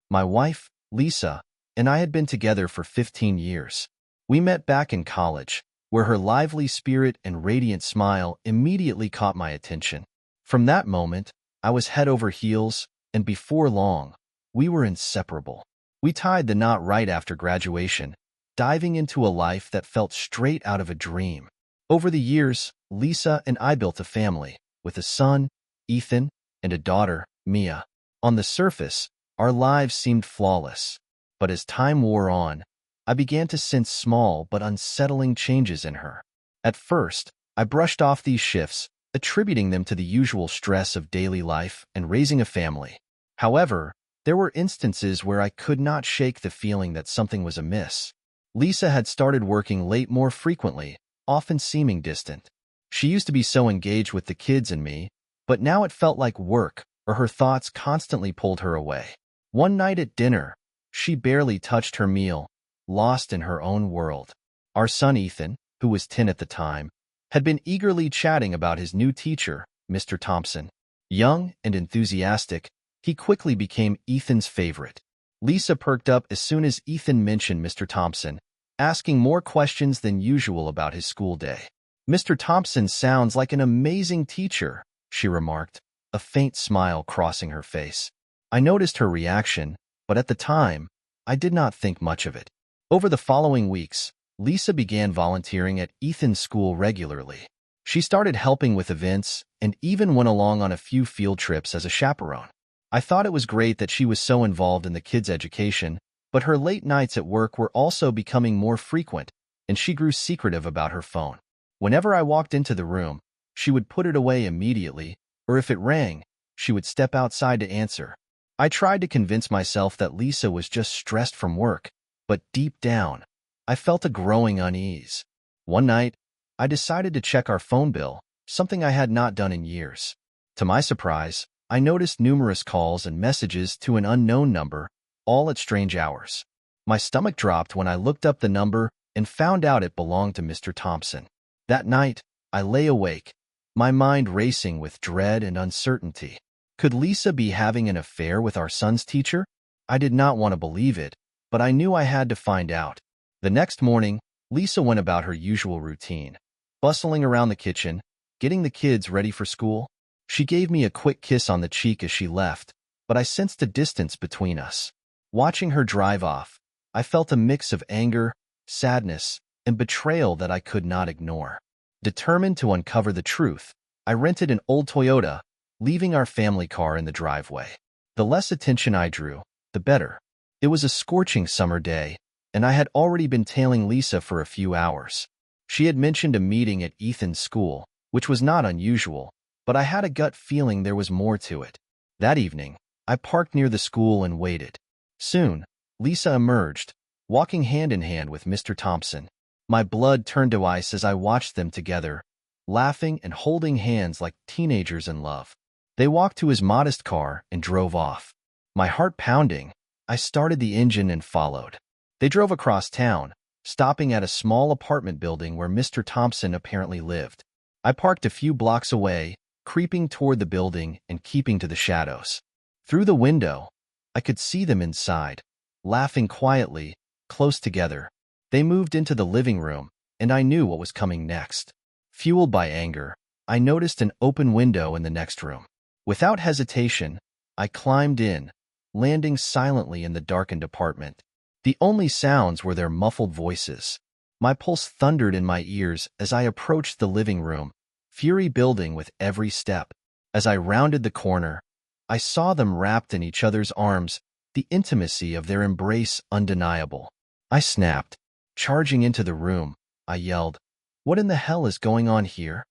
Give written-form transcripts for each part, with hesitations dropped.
My wife, Lisa, and I had been together for 15 years. We met back in college, where her lively spirit and radiant smile immediately caught my attention. From that moment, I was head over heels, and before long, we were inseparable. We tied the knot right after graduation, diving into a life that felt straight out of a dream. Over the years, Lisa and I built a family, with a son, Ethan, and a daughter, Mia. On the surface, our lives seemed flawless. But as time wore on, I began to sense small but unsettling changes in her. At first, I brushed off these shifts, attributing them to the usual stress of daily life and raising a family. However, there were instances where I could not shake the feeling that something was amiss. Lisa had started working late more frequently, often seeming distant. She used to be so engaged with the kids and me, but now it felt like work, or her thoughts constantly pulled her away. One night at dinner, she barely touched her meal, lost in her own world. Our son Ethan, who was 10 at the time, had been eagerly chatting about his new teacher, Mr. Thompson. Young and enthusiastic, he quickly became Ethan's favorite. Lisa perked up as soon as Ethan mentioned Mr. Thompson, asking more questions than usual about his school day. "Mr. Thompson sounds like an amazing teacher," she remarked, a faint smile crossing her face. I noticed her reaction, but at the time, I did not think much of it. Over the following weeks, Lisa began volunteering at Ethan's school regularly. She started helping with events and even went along on a few field trips as a chaperone. I thought it was great that she was so involved in the kids' education, but her late nights at work were also becoming more frequent, and she grew secretive about her phone. Whenever I walked into the room, she would put it away immediately, or if it rang, she would step outside to answer. I tried to convince myself that Lisa was just stressed from work, but deep down, I felt a growing unease. One night, I decided to check our phone bill, something I had not done in years. To my surprise, I noticed numerous calls and messages to an unknown number, all at strange hours. My stomach dropped when I looked up the number and found out it belonged to Mr. Thompson. That night, I lay awake, my mind racing with dread and uncertainty. Could Lisa be having an affair with our son's teacher? I did not want to believe it, but I knew I had to find out. The next morning, Lisa went about her usual routine, bustling around the kitchen, getting the kids ready for school. She gave me a quick kiss on the cheek as she left, but I sensed a distance between us. Watching her drive off, I felt a mix of anger, sadness, and betrayal that I could not ignore. Determined to uncover the truth, I rented an old Toyota, leaving our family car in the driveway. The less attention I drew, the better. It was a scorching summer day, and I had already been tailing Lisa for a few hours. She had mentioned a meeting at Ethan's school, which was not unusual, but I had a gut feeling there was more to it. That evening, I parked near the school and waited. Soon, Lisa emerged, walking hand in hand with Mr. Thompson. My blood turned to ice as I watched them together, laughing and holding hands like teenagers in love. They walked to his modest car and drove off. My heart pounding, I started the engine and followed. They drove across town, stopping at a small apartment building where Mr. Thompson apparently lived. I parked a few blocks away, creeping toward the building and keeping to the shadows. Through the window, I could see them inside, laughing quietly, close together. They moved into the living room, and I knew what was coming next. Fueled by anger, I noticed an open window in the next room. Without hesitation, I climbed in, landing silently in the darkened apartment. The only sounds were their muffled voices. My pulse thundered in my ears as I approached the living room, fury building with every step. As I rounded the corner, I saw them wrapped in each other's arms, the intimacy of their embrace undeniable. I snapped. Charging into the room, I yelled, "What in the hell is going on here?"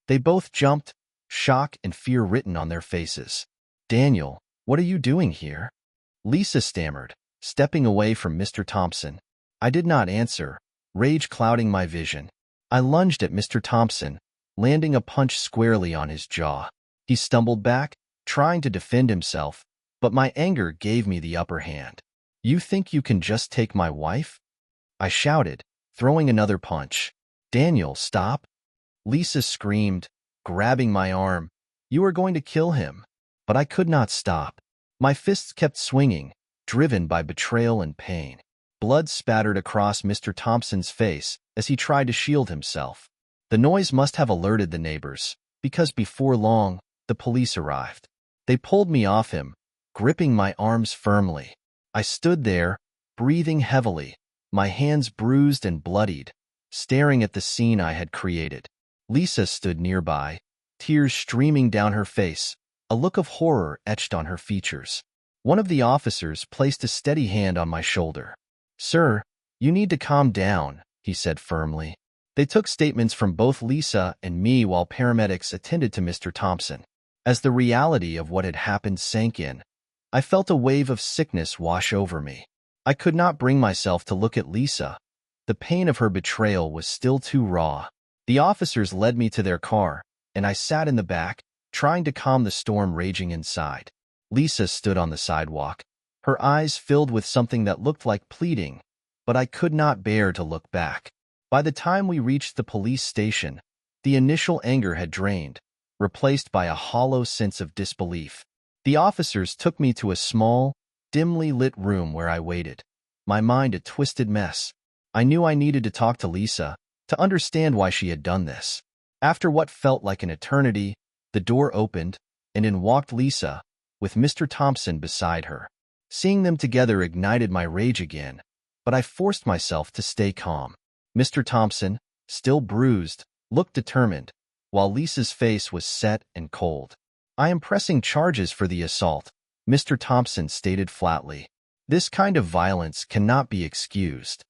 They both jumped, shock and fear written on their faces. "Daniel, what are you doing here?" Lisa stammered, stepping away from Mr. Thompson. I did not answer, rage clouding my vision. I lunged at Mr. Thompson, landing a punch squarely on his jaw. He stumbled back, trying to defend himself, but my anger gave me the upper hand. "You think you can just take my wife?" I shouted, throwing another punch. "Daniel, stop!" Lisa screamed, grabbing my arm. "You are going to kill him." But I could not stop. My fists kept swinging, driven by betrayal and pain. Blood spattered across Mr. Thompson's face as he tried to shield himself. The noise must have alerted the neighbors, because before long, the police arrived. They pulled me off him, gripping my arms firmly. I stood there, breathing heavily, my hands bruised and bloodied, staring at the scene I had created. Lisa stood nearby, tears streaming down her face, a look of horror etched on her features. One of the officers placed a steady hand on my shoulder. "Sir, you need to calm down," he said firmly. They took statements from both Lisa and me while paramedics attended to Mr. Thompson. As the reality of what had happened sank in, I felt a wave of sickness wash over me. I could not bring myself to look at Lisa. The pain of her betrayal was still too raw. The officers led me to their car, and I sat in the back, trying to calm the storm raging inside. Lisa stood on the sidewalk, her eyes filled with something that looked like pleading, but I could not bear to look back. By the time we reached the police station, the initial anger had drained, replaced by a hollow sense of disbelief. The officers took me to a small, dimly lit room where I waited, my mind a twisted mess. I knew I needed to talk to Lisa, to understand why she had done this. After what felt like an eternity, the door opened, and in walked Lisa, with Mr. Thompson beside her. Seeing them together ignited my rage again, but I forced myself to stay calm. Mr. Thompson, still bruised, looked determined, while Lisa's face was set and cold. "I am pressing charges for the assault," Mr. Thompson stated flatly. "This kind of violence cannot be excused."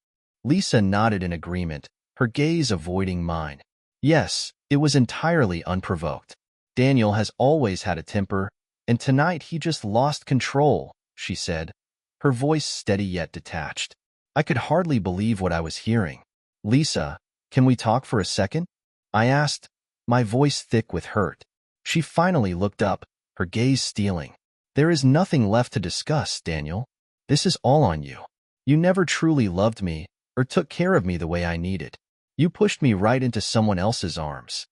Lisa nodded in agreement, her gaze avoiding mine. "Yes, it was entirely unprovoked. Daniel has always had a temper, and tonight he just lost control," she said, her voice steady yet detached. I could hardly believe what I was hearing. "Lisa, can we talk for a second?" I asked, my voice thick with hurt. She finally looked up, her gaze steeling. "There is nothing left to discuss, Daniel. This is all on you. You never truly loved me or took care of me the way I needed. You pushed me right into someone else's arms."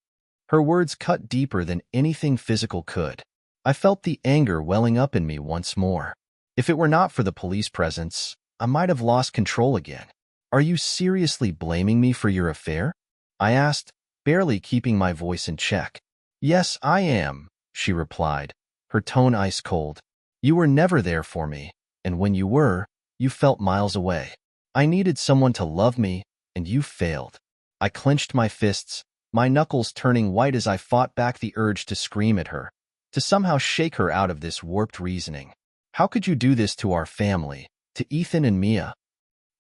Her words cut deeper than anything physical could. I felt the anger welling up in me once more. If it were not for the police presence, I might have lost control again. "Are you seriously blaming me for your affair?" I asked, barely keeping my voice in check. "Yes, I am," she replied, her tone ice cold. "You were never there for me, and when you were, you felt miles away. I needed someone to love me, and you failed." I clenched my fists, my knuckles turning white as I fought back the urge to scream at her, to somehow shake her out of this warped reasoning. "How could you do this to our family, to Ethan and Mia?"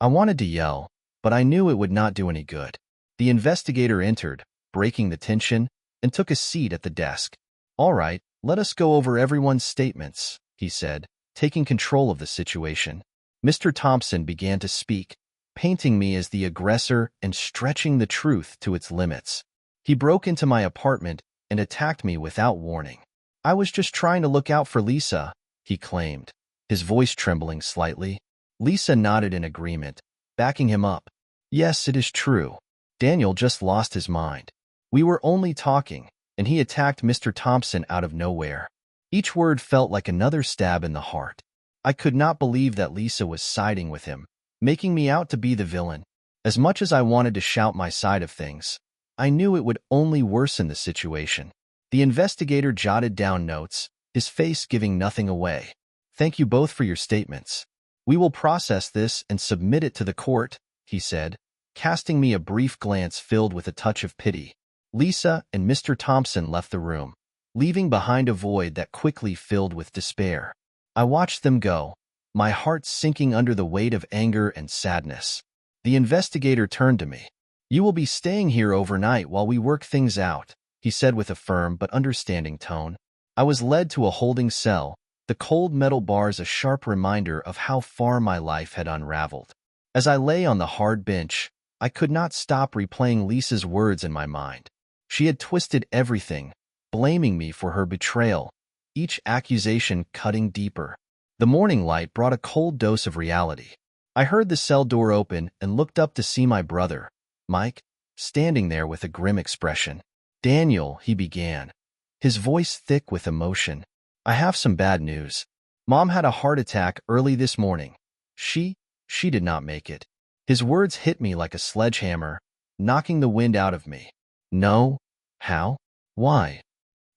I wanted to yell, but I knew it would not do any good. The investigator entered, breaking the tension, and took a seat at the desk. "All right, let us go over everyone's statements," he said, taking control of the situation. Mr. Thompson began to speak, painting me as the aggressor and stretching the truth to its limits. He broke into my apartment and attacked me without warning. "I was just trying to look out for Lisa," he claimed, his voice trembling slightly. Lisa nodded in agreement, backing him up. "Yes, it is true. Daniel just lost his mind. We were only talking, and he attacked Mr. Thompson out of nowhere." Each word felt like another stab in the heart. I could not believe that Lisa was siding with him, making me out to be the villain. As much as I wanted to shout my side of things, I knew it would only worsen the situation. The investigator jotted down notes, his face giving nothing away. "Thank you both for your statements. We will process this and submit it to the court," he said, casting me a brief glance filled with a touch of pity. Lisa and Mr. Thompson left the room, leaving behind a void that quickly filled with despair. I watched them go, my heart sinking under the weight of anger and sadness. The investigator turned to me. "You will be staying here overnight while we work things out," he said with a firm but understanding tone. I was led to a holding cell, the cold metal bars a sharp reminder of how far my life had unraveled. As I lay on the hard bench, I could not stop replaying Lisa's words in my mind. She had twisted everything, blaming me for her betrayal, each accusation cutting deeper. The morning light brought a cold dose of reality. I heard the cell door open and looked up to see my brother, Mike, standing there with a grim expression. "Daniel," he began, his voice thick with emotion, "I have some bad news. Mom had a heart attack early this morning. She did not make it. His words hit me like a sledgehammer, knocking the wind out of me. No? How? Why?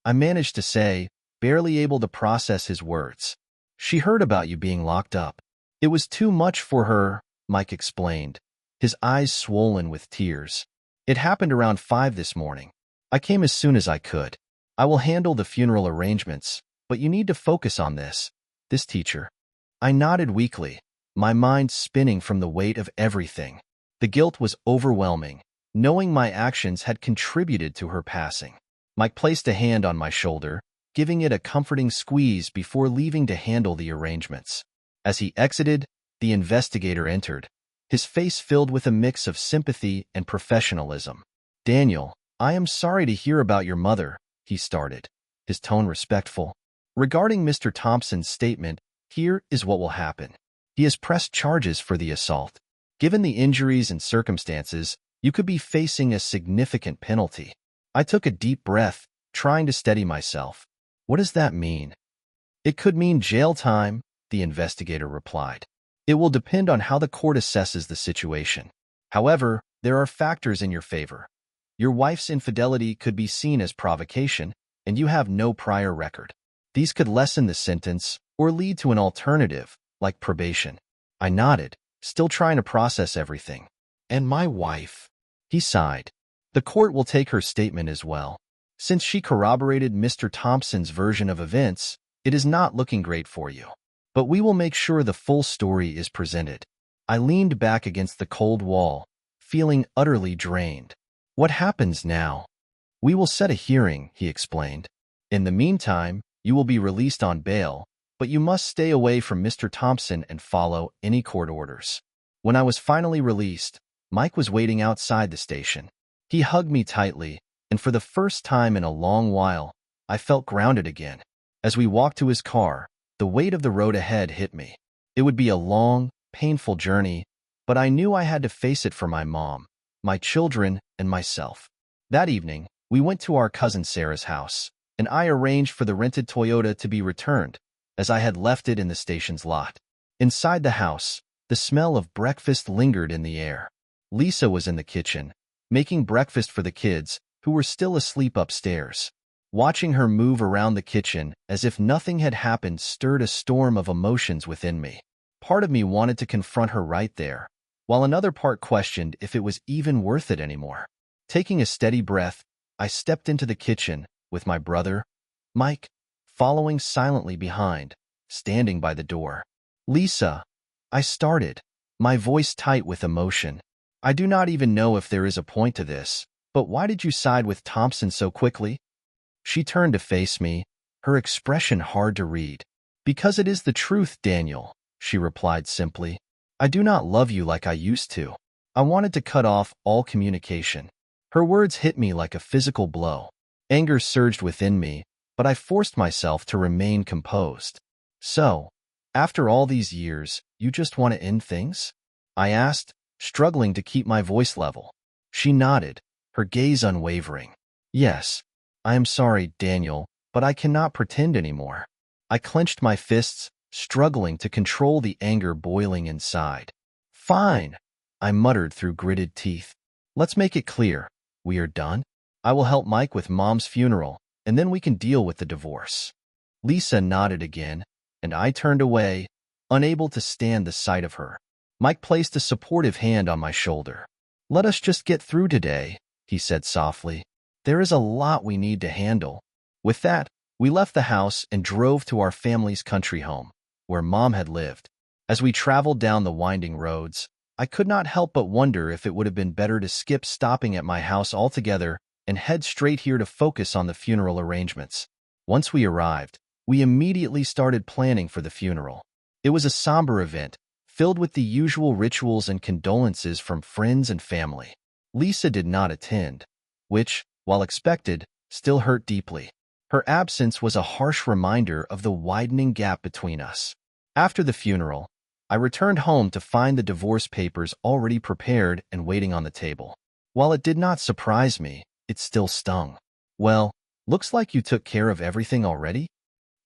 I managed to say, barely able to process his words. She heard about you being locked up. It was too much for her, Mike explained, his eyes swollen with tears. It happened around 5 this morning. I came as soon as I could. I will handle the funeral arrangements, but you need to focus on this teacher. I nodded weakly, my mind spinning from the weight of everything. The guilt was overwhelming, knowing my actions had contributed to her passing. Mike placed a hand on my shoulder, giving it a comforting squeeze before leaving to handle the arrangements. As he exited, the investigator entered, his face filled with a mix of sympathy and professionalism. Daniel, I am sorry to hear about your mother, he started, his tone respectful. Regarding Mr. Thompson's statement, here is what will happen. He has pressed charges for the assault. Given the injuries and circumstances, you could be facing a significant penalty. I took a deep breath, trying to steady myself. What does that mean? It could mean jail time, the investigator replied. It will depend on how the court assesses the situation. However, there are factors in your favor. Your wife's infidelity could be seen as provocation, and you have no prior record. These could lessen the sentence or lead to an alternative, like probation. I nodded, still trying to process everything. And my wife? He sighed. The court will take her statement as well. Since she corroborated Mr. Thompson's version of events, it is not looking great for you. But we will make sure the full story is presented. I leaned back against the cold wall, feeling utterly drained. What happens now? We will set a hearing, he explained. In the meantime, you will be released on bail, but you must stay away from Mr. Thompson and follow any court orders. When I was finally released, Mike was waiting outside the station. He hugged me tightly, and for the first time in a long while, I felt grounded again. As we walked to his car, the weight of the road ahead hit me. It would be a long, painful journey, but I knew I had to face it for my mom, my children, and myself. That evening, we went to our cousin Sarah's house, and I arranged for the rented Toyota to be returned, as I had left it in the station's lot. Inside the house, the smell of breakfast lingered in the air. Lisa was in the kitchen, making breakfast for the kids, who were still asleep upstairs. Watching her move around the kitchen as if nothing had happened stirred a storm of emotions within me. Part of me wanted to confront her right there, while another part questioned if it was even worth it anymore. Taking a steady breath, I stepped into the kitchen, with my brother, Mike, following silently behind, standing by the door. Lisa, I started, my voice tight with emotion. I do not even know if there is a point to this, but why did you side with Thompson so quickly? She turned to face me, her expression hard to read. Because it is the truth, Daniel, she replied simply. I do not love you like I used to. I wanted to cut off all communication. Her words hit me like a physical blow. Anger surged within me, but I forced myself to remain composed. So, after all these years, you just want to end things? I asked, struggling to keep my voice level. She nodded, her gaze unwavering. Yes, I am sorry, Daniel, but I cannot pretend anymore. I clenched my fists, struggling to control the anger boiling inside. Fine, I muttered through gritted teeth. Let's make it clear. We are done? I will help Mike with Mom's funeral, and then we can deal with the divorce. Lisa nodded again, and I turned away, unable to stand the sight of her. Mike placed a supportive hand on my shoulder. Let us just get through today, he said softly. There is a lot we need to handle. With that, we left the house and drove to our family's country home, where Mom had lived. As we traveled down the winding roads, I could not help but wonder if it would have been better to skip stopping at my house altogether and head straight here to focus on the funeral arrangements. Once we arrived, we immediately started planning for the funeral. It was a somber event, filled with the usual rituals and condolences from friends and family. Lisa did not attend, which, while expected, still hurt deeply. Her absence was a harsh reminder of the widening gap between us. After the funeral, I returned home to find the divorce papers already prepared and waiting on the table. While it did not surprise me, it still stung. Well, looks like you took care of everything already?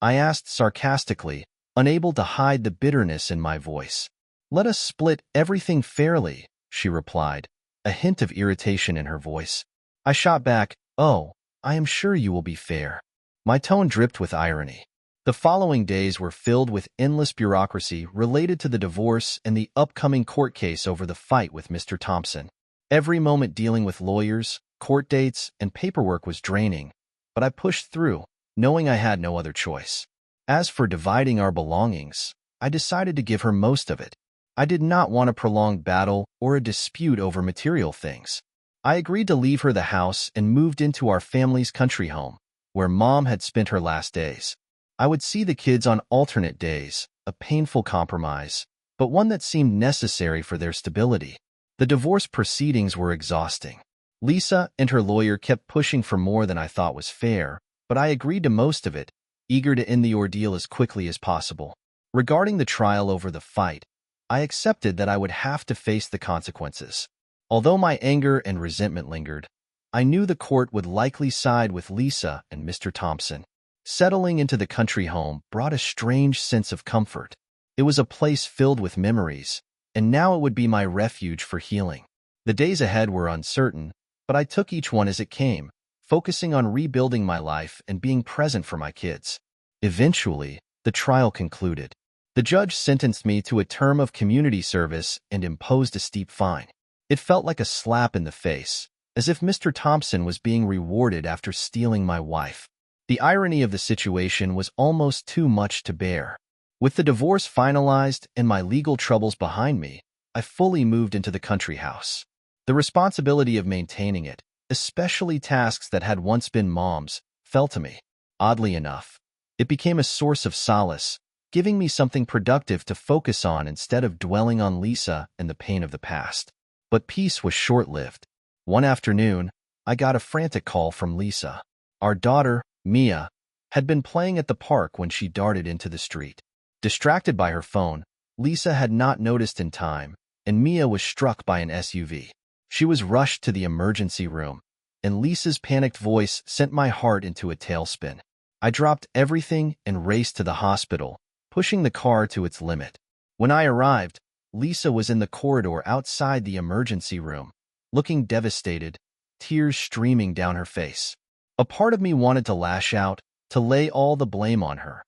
I asked sarcastically, unable to hide the bitterness in my voice. "Let us split everything fairly," she replied, a hint of irritation in her voice. I shot back, "Oh, I am sure you will be fair." My tone dripped with irony. The following days were filled with endless bureaucracy related to the divorce and the upcoming court case over the fight with Mr. Thompson. Every moment dealing with lawyers, court dates, and paperwork was draining, but I pushed through, knowing I had no other choice. As for dividing our belongings, I decided to give her most of it. I did not want a prolonged battle or a dispute over material things. I agreed to leave her the house and moved into our family's country home, where Mom had spent her last days. I would see the kids on alternate days, a painful compromise, but one that seemed necessary for their stability. The divorce proceedings were exhausting. Lisa and her lawyer kept pushing for more than I thought was fair, but I agreed to most of it, eager to end the ordeal as quickly as possible. Regarding the trial over the fight, I accepted that I would have to face the consequences. Although my anger and resentment lingered, I knew the court would likely side with Lisa and Mr. Thompson. Settling into the country home brought a strange sense of comfort. It was a place filled with memories, and now it would be my refuge for healing. The days ahead were uncertain, but I took each one as it came, focusing on rebuilding my life and being present for my kids. Eventually, the trial concluded. The judge sentenced me to a term of community service and imposed a steep fine. It felt like a slap in the face, as if Mr. Thompson was being rewarded after stealing my wife. The irony of the situation was almost too much to bear. With the divorce finalized and my legal troubles behind me, I fully moved into the country house. The responsibility of maintaining it, especially tasks that had once been Mom's, fell to me. Oddly enough, it became a source of solace, giving me something productive to focus on instead of dwelling on Lisa and the pain of the past. But peace was short-lived. One afternoon, I got a frantic call from Lisa. Our daughter, Mia, had been playing at the park when she darted into the street. Distracted by her phone, Lisa had not noticed in time, and Mia was struck by an SUV. She was rushed to the emergency room, and Lisa's panicked voice sent my heart into a tailspin. I dropped everything and raced to the hospital, pushing the car to its limit. When I arrived, Lisa was in the corridor outside the emergency room, looking devastated, tears streaming down her face. A part of me wanted to lash out, to lay all the blame on her,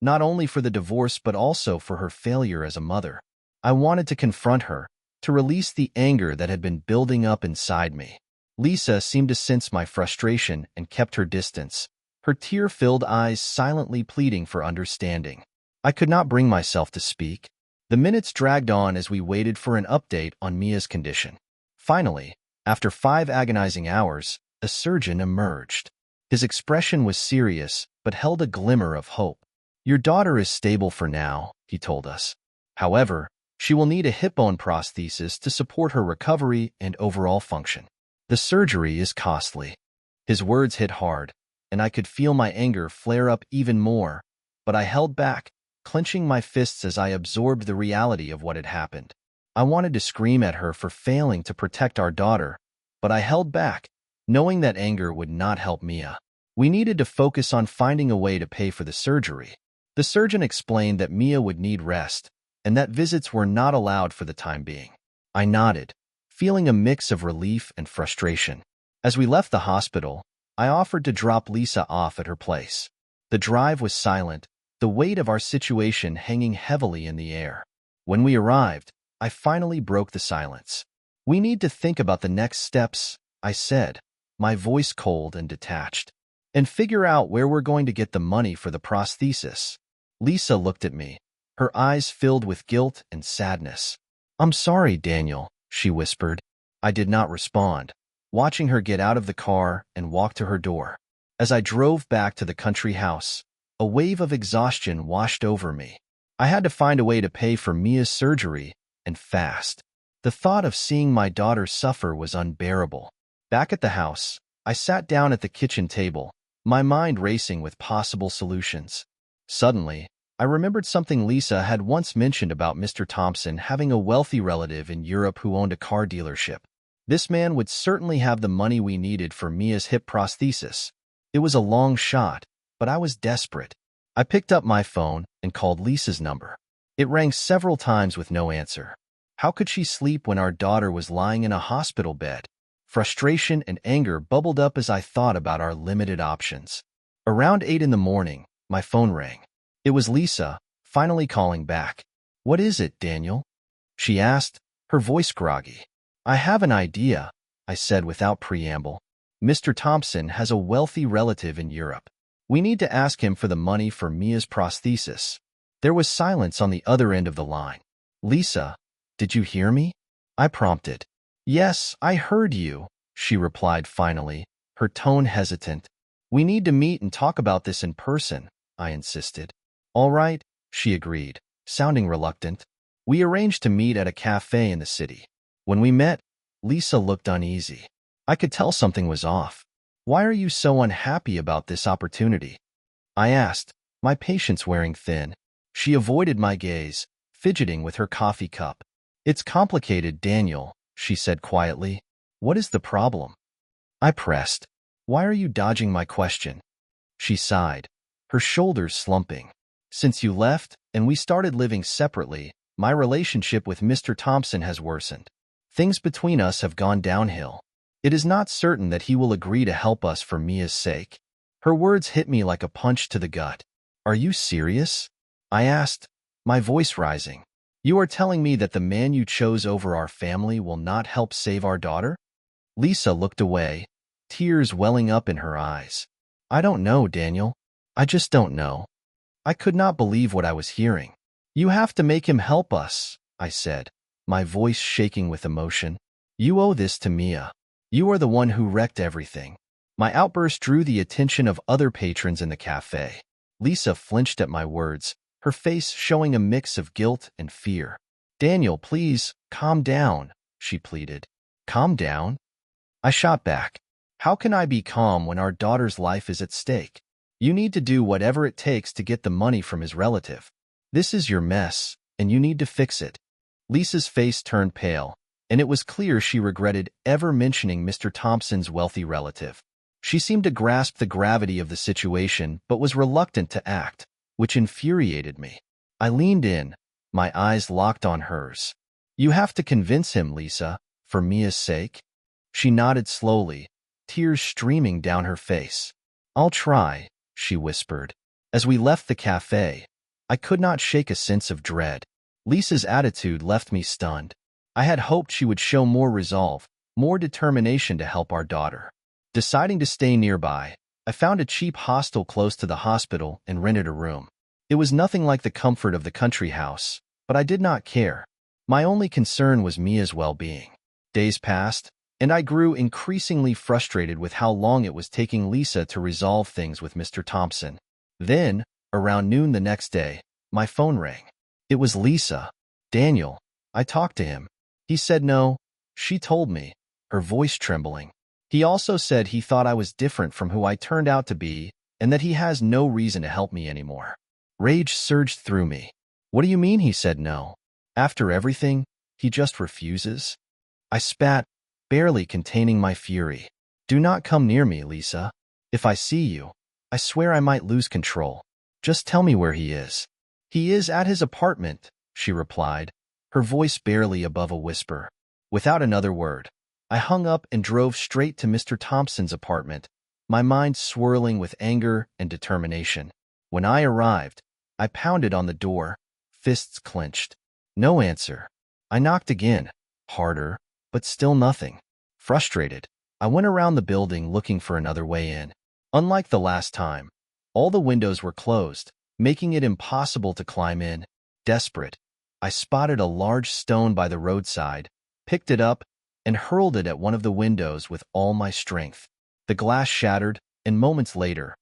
not only for the divorce but also for her failure as a mother. I wanted to confront her, to release the anger that had been building up inside me. Lisa seemed to sense my frustration and kept her distance, her tear-filled eyes silently pleading for understanding. I could not bring myself to speak. The minutes dragged on as we waited for an update on Mia's condition. Finally, after 5 agonizing hours, a surgeon emerged. His expression was serious, but held a glimmer of hope. "Your daughter is stable for now," he told us. "However, she will need a hip bone prosthesis to support her recovery and overall function. The surgery is costly." His words hit hard, and I could feel my anger flare up even more, but I held back, clenching my fists as I absorbed the reality of what had happened. I wanted to scream at her for failing to protect our daughter, but I held back, knowing that anger would not help Mia. We needed to focus on finding a way to pay for the surgery. The surgeon explained that Mia would need rest, and that visits were not allowed for the time being. I nodded, feeling a mix of relief and frustration. As we left the hospital, I offered to drop Lisa off at her place. The drive was silent, the weight of our situation hanging heavily in the air. When we arrived, I finally broke the silence. "We need to think about the next steps," I said, my voice cold and detached, "and figure out where we're going to get the money for the prosthesis." Lisa looked at me, her eyes filled with guilt and sadness. "I'm sorry, Daniel," she whispered. I did not respond, watching her get out of the car and walk to her door. As I drove back to the country house, a wave of exhaustion washed over me. I had to find a way to pay for Mia's surgery, and fast. The thought of seeing my daughter suffer was unbearable. Back at the house, I sat down at the kitchen table, my mind racing with possible solutions. Suddenly, I remembered something Lisa had once mentioned about Mr. Thompson having a wealthy relative in Europe who owned a car dealership. This man would certainly have the money we needed for Mia's hip prosthesis. It was a long shot, but I was desperate. I picked up my phone and called Lisa's number. It rang several times with no answer. How could she sleep when our daughter was lying in a hospital bed? Frustration and anger bubbled up as I thought about our limited options. Around 8 in the morning, my phone rang. It was Lisa, finally calling back. "What is it, Daniel?" she asked, her voice groggy. "I have an idea," I said without preamble. "Mr. Thompson has a wealthy relative in Europe. We need to ask him for the money for Mia's prosthesis." There was silence on the other end of the line. "Lisa, did you hear me?" I prompted. "Yes, I heard you," she replied finally, her tone hesitant. "We need to meet and talk about this in person," I insisted. "All right," she agreed, sounding reluctant. We arranged to meet at a cafe in the city. When we met, Lisa looked uneasy. I could tell something was off. "Why are you so unhappy about this opportunity?" I asked, my patience wearing thin. She avoided my gaze, fidgeting with her coffee cup. "It's complicated, Daniel," she said quietly. "What is the problem?" I pressed. "Why are you dodging my question?" She sighed, her shoulders slumping. "Since you left and we started living separately, my relationship with Mr. Thompson has worsened. Things between us have gone downhill. It is not certain that he will agree to help us for Mia's sake." Her words hit me like a punch to the gut. "Are you serious?" I asked, my voice rising. "You are telling me that the man you chose over our family will not help save our daughter?" Lisa looked away, tears welling up in her eyes. "I don't know, Daniel. I just don't know." I could not believe what I was hearing. "You have to make him help us," I said, my voice shaking with emotion. "You owe this to Mia. You are the one who wrecked everything." My outburst drew the attention of other patrons in the cafe. Lisa flinched at my words, her face showing a mix of guilt and fear. "Daniel, please, calm down," she pleaded. "Calm down?" I shot back. "How can I be calm when our daughter's life is at stake? You need to do whatever it takes to get the money from his relative. This is your mess, and you need to fix it." Lisa's face turned pale, and it was clear she regretted ever mentioning Mr. Thompson's wealthy relative. She seemed to grasp the gravity of the situation but was reluctant to act, which infuriated me. I leaned in, my eyes locked on hers. "You have to convince him, Lisa, for Mia's sake." She nodded slowly, tears streaming down her face. "I'll try," she whispered. As we left the cafe, I could not shake a sense of dread. Lisa's attitude left me stunned. I had hoped she would show more resolve, more determination to help our daughter. Deciding to stay nearby, I found a cheap hostel close to the hospital and rented a room. It was nothing like the comfort of the country house, but I did not care. My only concern was Mia's well-being. Days passed, and I grew increasingly frustrated with how long it was taking Lisa to resolve things with Mr. Thompson. Then, around noon the next day, my phone rang. It was Lisa. "Daniel, I talked to him. He said no," she told me, her voice trembling. "He also said he thought I was different from who I turned out to be and that he has no reason to help me anymore." Rage surged through me. "What do you mean he said no? After everything, he just refuses?" I spat, barely containing my fury. "Do not come near me, Lisa. If I see you, I swear I might lose control. Just tell me where he is." "He is at his apartment," she replied, her voice barely above a whisper. Without another word, I hung up and drove straight to Mr. Thompson's apartment, my mind swirling with anger and determination. When I arrived, I pounded on the door, fists clenched. No answer. I knocked again, harder, but still nothing. Frustrated, I went around the building looking for another way in. Unlike the last time, all the windows were closed, making it impossible to climb in. Desperate, I spotted a large stone by the roadside, picked it up, and hurled it at one of the windows with all my strength. The glass shattered, and moments later,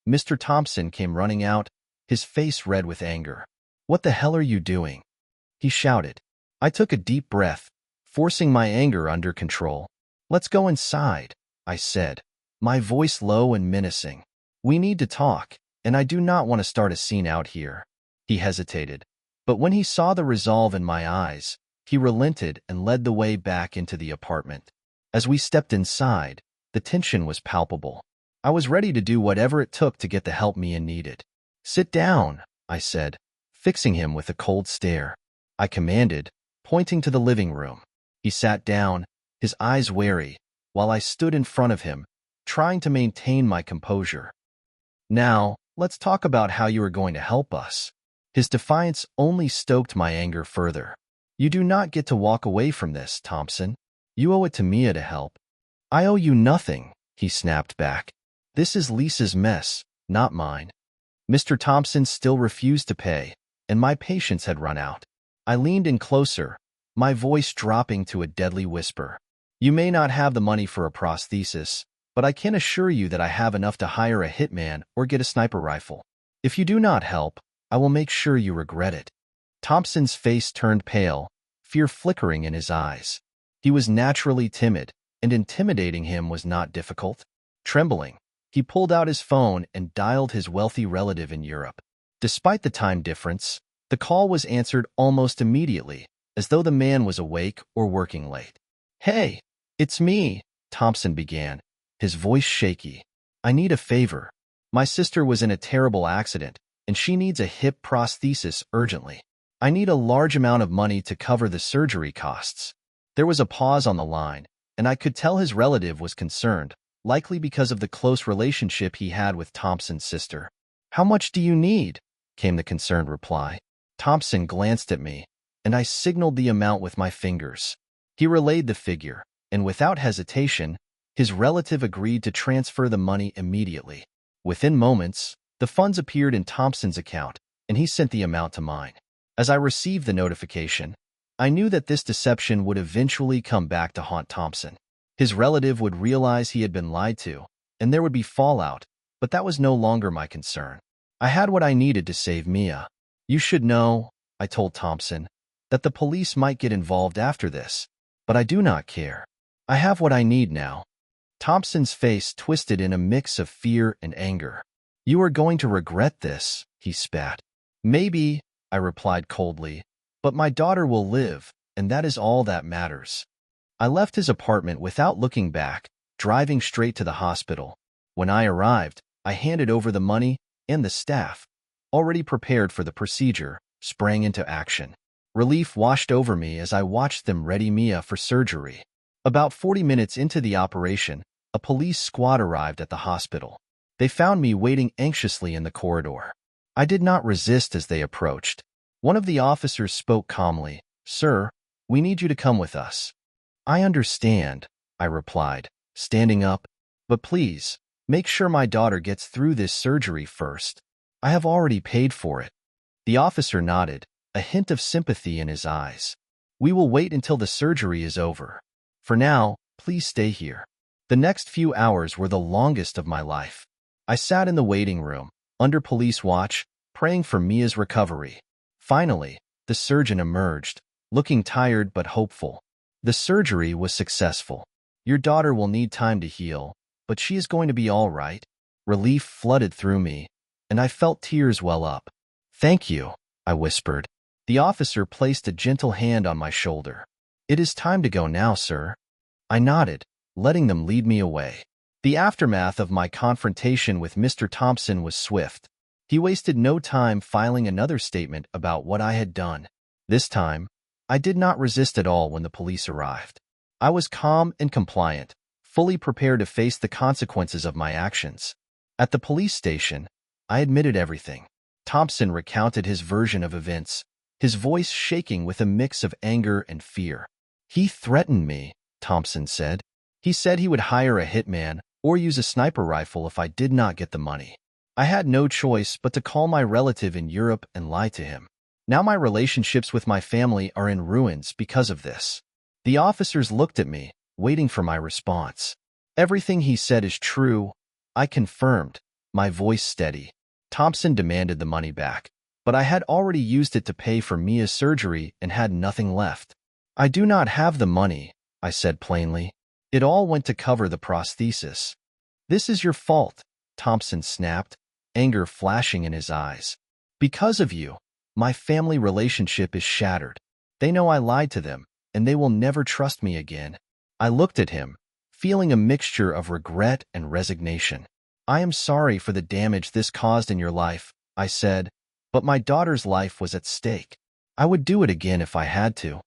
Mr. Thompson came running out, his face red with anger. "What the hell are you doing?" he shouted. I took a deep breath, forcing my anger under control. "Let's go inside," I said, my voice low and menacing. "We need to talk, and I do not want to start a scene out here." He hesitated, but when he saw the resolve in my eyes, he relented and led the way back into the apartment. As we stepped inside, the tension was palpable. I was ready to do whatever it took to get the help Mia needed. Sit down, I said, fixing him with a cold stare. I commanded, pointing to the living room. He sat down, his eyes wary, while I stood in front of him, trying to maintain my composure. Now, let's talk about how you are going to help us. His defiance only stoked my anger further. You do not get to walk away from this, Thompson. You owe it to Mia to help. I owe you nothing, he snapped back. This is Lisa's mess, not mine. Mr. Thompson still refused to pay, and my patience had run out. I leaned in closer, my voice dropping to a deadly whisper. You may not have the money for a prosthesis, but I can assure you that I have enough to hire a hitman or get a sniper rifle. If you do not help, I will make sure you regret it. Thompson's face turned pale, fear flickering in his eyes. He was naturally timid, and intimidating him was not difficult. Trembling, he pulled out his phone and dialed his wealthy relative in Europe. Despite the time difference, the call was answered almost immediately, as though the man was awake or working late. Hey, it's me, Thompson began, his voice shaky. I need a favor. My sister was in a terrible accident, and she needs a hip prosthesis urgently. I need a large amount of money to cover the surgery costs. There was a pause on the line, and I could tell his relative was concerned, likely because of the close relationship he had with Thompson's sister. How much do you need? Came the concerned reply. Thompson glanced at me, and I signaled the amount with my fingers. He relayed the figure, and without hesitation, his relative agreed to transfer the money immediately. Within moments, the funds appeared in Thompson's account, and he sent the amount to mine. As I received the notification, I knew that this deception would eventually come back to haunt Thompson. His relative would realize he had been lied to, and there would be fallout, but that was no longer my concern. I had what I needed to save Mia. You should know, I told Thompson, that the police might get involved after this, but I do not care. I have what I need now. Thompson's face twisted in a mix of fear and anger. You are going to regret this, he spat. Maybe, I replied coldly, but my daughter will live, and that is all that matters. I left his apartment without looking back, driving straight to the hospital. When I arrived, I handed over the money, and the staff, already prepared for the procedure, sprang into action. Relief washed over me as I watched them ready Mia for surgery. About 40 minutes into the operation, a police squad arrived at the hospital. They found me waiting anxiously in the corridor. I did not resist as they approached. One of the officers spoke calmly. Sir, we need you to come with us. I understand, I replied, standing up, but please, make sure my daughter gets through this surgery first. I have already paid for it. The officer nodded, a hint of sympathy in his eyes. We will wait until the surgery is over. For now, please stay here. The next few hours were the longest of my life. I sat in the waiting room, under police watch, praying for Mia's recovery. Finally, the surgeon emerged, looking tired but hopeful. The surgery was successful. Your daughter will need time to heal, but she is going to be all right. Relief flooded through me, and I felt tears well up. Thank you, I whispered. The officer placed a gentle hand on my shoulder. It is time to go now, sir. I nodded, letting them lead me away. The aftermath of my confrontation with Mr. Thompson was swift. He wasted no time filing another statement about what I had done. This time, I did not resist at all when the police arrived. I was calm and compliant, fully prepared to face the consequences of my actions. At the police station, I admitted everything. Thompson recounted his version of events, his voice shaking with a mix of anger and fear. He threatened me, Thompson said. He said he would hire a hitman or use a sniper rifle if I did not get the money. I had no choice but to call my relative in Europe and lie to him. Now my relationships with my family are in ruins because of this. The officers looked at me, waiting for my response. Everything he said is true, I confirmed, my voice steady. Thompson demanded the money back, but I had already used it to pay for Mia's surgery and had nothing left. I do not have the money, I said plainly. It all went to cover the prosthesis. This is your fault, Thompson snapped, anger flashing in his eyes. Because of you, my family relationship is shattered. They know I lied to them, and they will never trust me again. I looked at him, feeling a mixture of regret and resignation. I am sorry for the damage this caused in your life, I said, but my daughter's life was at stake. I would do it again if I had to.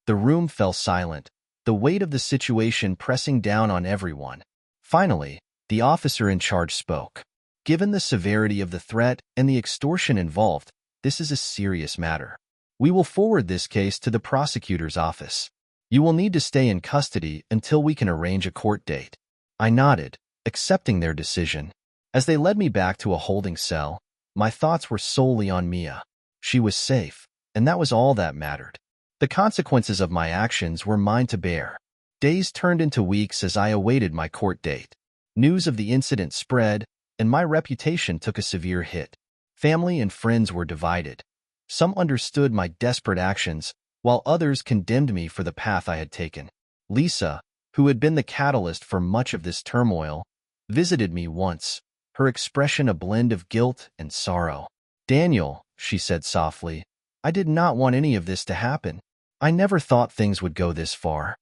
The room fell silent, the weight of the situation pressing down on everyone. Finally, the officer in charge spoke. Given the severity of the threat and the extortion involved, this is a serious matter. We will forward this case to the prosecutor's office. You will need to stay in custody until we can arrange a court date. I nodded, accepting their decision. As they led me back to a holding cell, my thoughts were solely on Mia. She was safe, and that was all that mattered. The consequences of my actions were mine to bear. Days turned into weeks as I awaited my court date. News of the incident spread, and my reputation took a severe hit. Family and friends were divided. Some understood my desperate actions, while others condemned me for the path I had taken. Lisa, who had been the catalyst for much of this turmoil, visited me once, her expression a blend of guilt and sorrow. "Daniel," she said softly, "I did not want any of this to happen. I never thought things would go this far."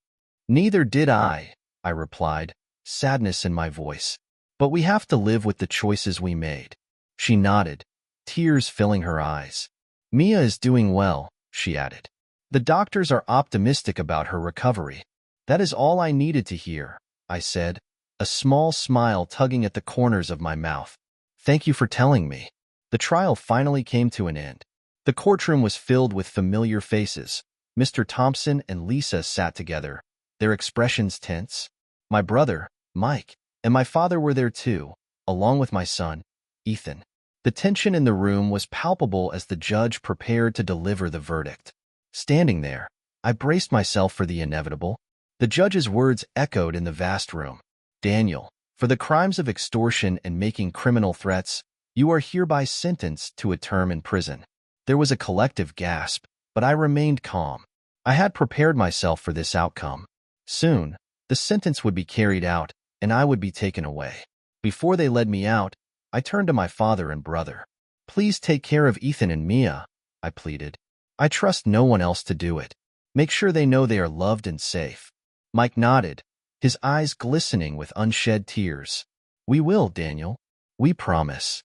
"Neither did I," I replied, sadness in my voice. "But we have to live with the choices we made." She nodded, tears filling her eyes. "Mia is doing well," she added. "The doctors are optimistic about her recovery." "That is all I needed to hear," I said, a small smile tugging at the corners of my mouth. "Thank you for telling me." The trial finally came to an end. The courtroom was filled with familiar faces. Mr. Thompson and Lisa sat together, their expressions tense. My brother, Mike, and my father were there too, along with my son, Ethan. The tension in the room was palpable as the judge prepared to deliver the verdict. Standing there, I braced myself for the inevitable. The judge's words echoed in the vast room. "Daniel, for the crimes of extortion and making criminal threats, you are hereby sentenced to a term in prison." There was a collective gasp, but I remained calm. I had prepared myself for this outcome. Soon, the sentence would be carried out, and I would be taken away. Before they led me out, I turned to my father and brother. "Please take care of Ethan and Mia," I pleaded. "I trust no one else to do it. Make sure they know they are loved and safe." Mike nodded, his eyes glistening with unshed tears. "We will, Daniel. We promise."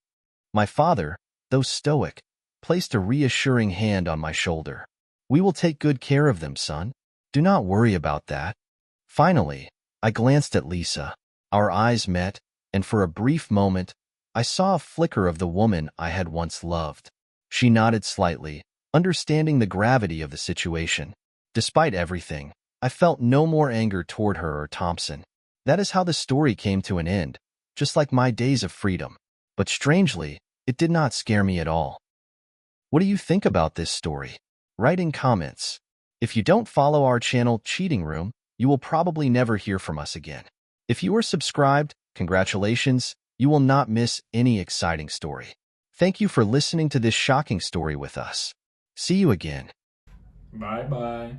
My father, though stoic, placed a reassuring hand on my shoulder. "We will take good care of them, son. Do not worry about that." Finally, I glanced at Lisa. Our eyes met, and for a brief moment, I saw a flicker of the woman I had once loved. She nodded slightly, understanding the gravity of the situation. Despite everything, I felt no more anger toward her or Thompson. That is how the story came to an end, just like my days of freedom. But strangely, it did not scare me at all. What do you think about this story? Write in comments. If you don't follow our channel Cheating Room, you will probably never hear from us again. If you are subscribed, congratulations, you will not miss any exciting story. Thank you for listening to this shocking story with us. See you again. Bye bye.